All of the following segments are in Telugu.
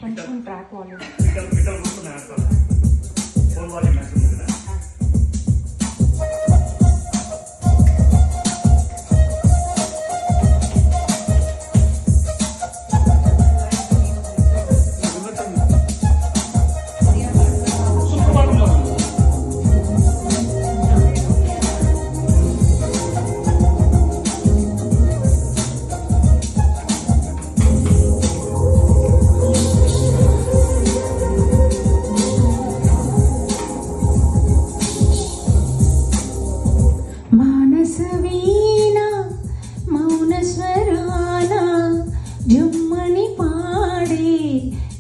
కొంచెం ట్రాక్ వాల్యూమ్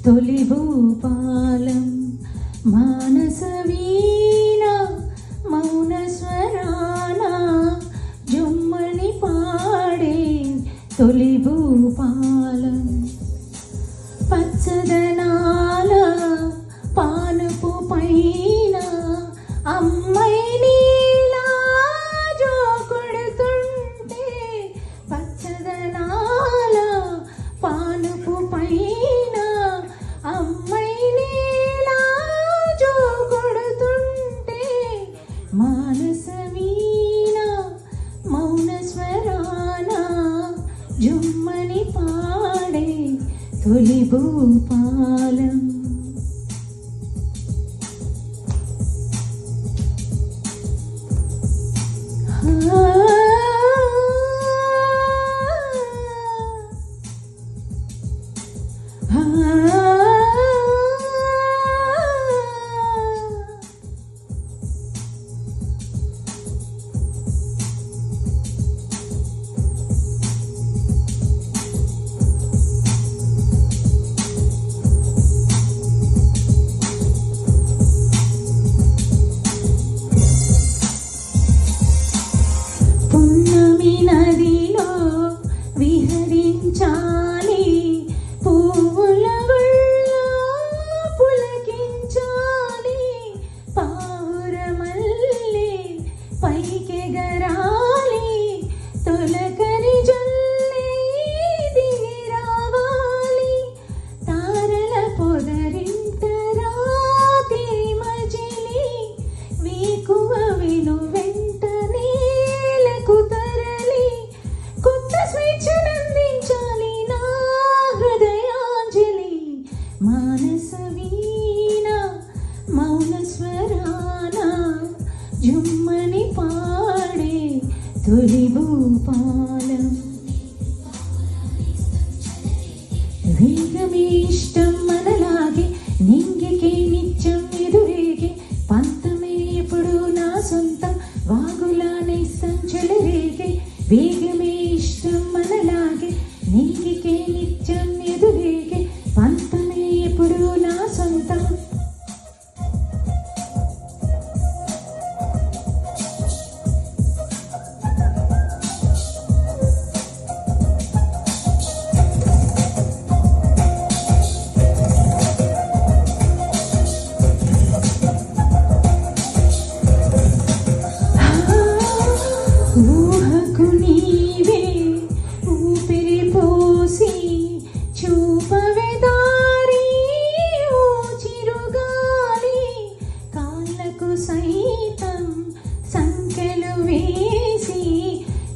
తొలి భూపాలం మానస వీణ మౌన స్వరాన జుమ్మని పాడే తొలి భూపాలం పచ్చదనాల పానుపు పైన అమ్మై నీలా జోకొడుతుంటే పచ్చదనాల పానుపు పైన అమ్మై నీలా జోకొడుతుంటే మానస వీణ మౌన స్వరాన జుమ్మని పాడే తొలి భూపాలం నదిలో విహరించాలి పువ్వుల గుళ్ళో పులకించాలి పావురమల్లి పైకెగరాలి తొలకరి జల్లి దిగి రావాలి తారల పొదరింట రాతి మజిలి వీకువ విను వెంట నేలకు తరలి కొత్త స్వేచ్ఛనందించాలి నా హృదయాంజలి మానస వీణ మౌన స్వరాన జుమ్మని పాడే తొలి భూపాలం వేగమే ఇష్టం మనలాగే నింగికే నిత్యం ఎదురేగే పంతమే ఎప్పుడు నా సొంతం వాగులానే సంచలరేగే వేగమే ఇష్టం మనలాగే నింగికే నిత్యం ఎదురేగే పంతమే ఎప్పుడు నా సొంతం ఊహకు నీవే ఊపిరి పోసి చూపవే దారి ఓ చిరుగాలి కాళ్ళకు సైతం సంకెలు వేసి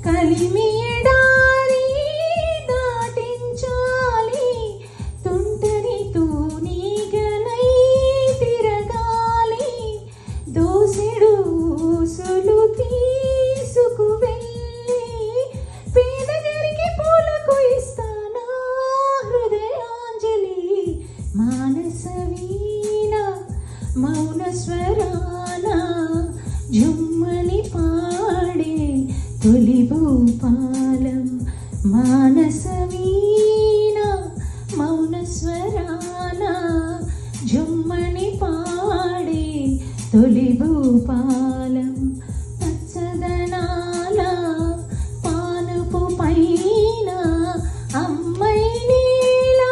కలిమి ఎడారి దాటించాలి తుంటరితో నీగనై తిరగాలి దోసెడు ఊసులు తీసుకు వెళ్ళి పేదగరికి పూలకు ఇస్తానా హృదయాంజలి మానస వీణ మౌన స్వరాన జుమ్మని పాడే తొలి భూపాలం మానస వీణ మౌన స్వరాన జుమ్మని పాడే తొలి భూపాలం పచ్చదనాల పానుపు పైన అమ్మై నీలా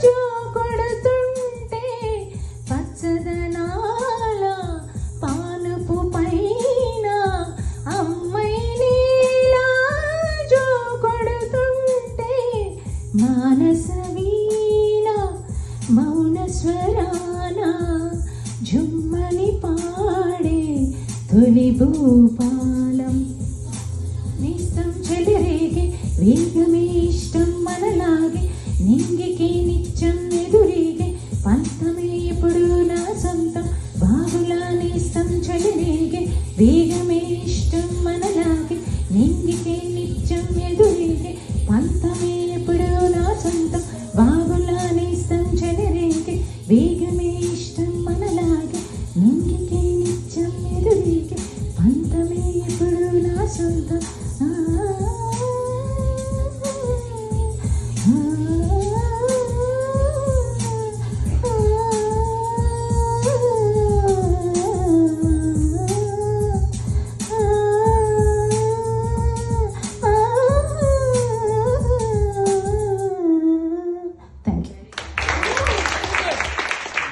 జోకొడుతుంటే పచ్చదనాల పానుపు పైన అమ్మై నీలా జోకొడుతుంటే మానస వీణ మౌన స్వరాన జుమ్మని పాడే తొలి భూపాలం నిస్తం చెలరేగే వేగమే ఇష్టం మనలాగే నింగికి నిత్యం ఎదురేగే పంతమే ఎప్పుడు నా సొంతం బాబులా నిస్తం చెలరేగే వేగమే ఇష్టం మనలాగే నింగికి నిత్యం ఎదురేగే పంతమే ఎప్పుడు నా సొంతం బాబులా నిస్తం చెలరేగే వేగ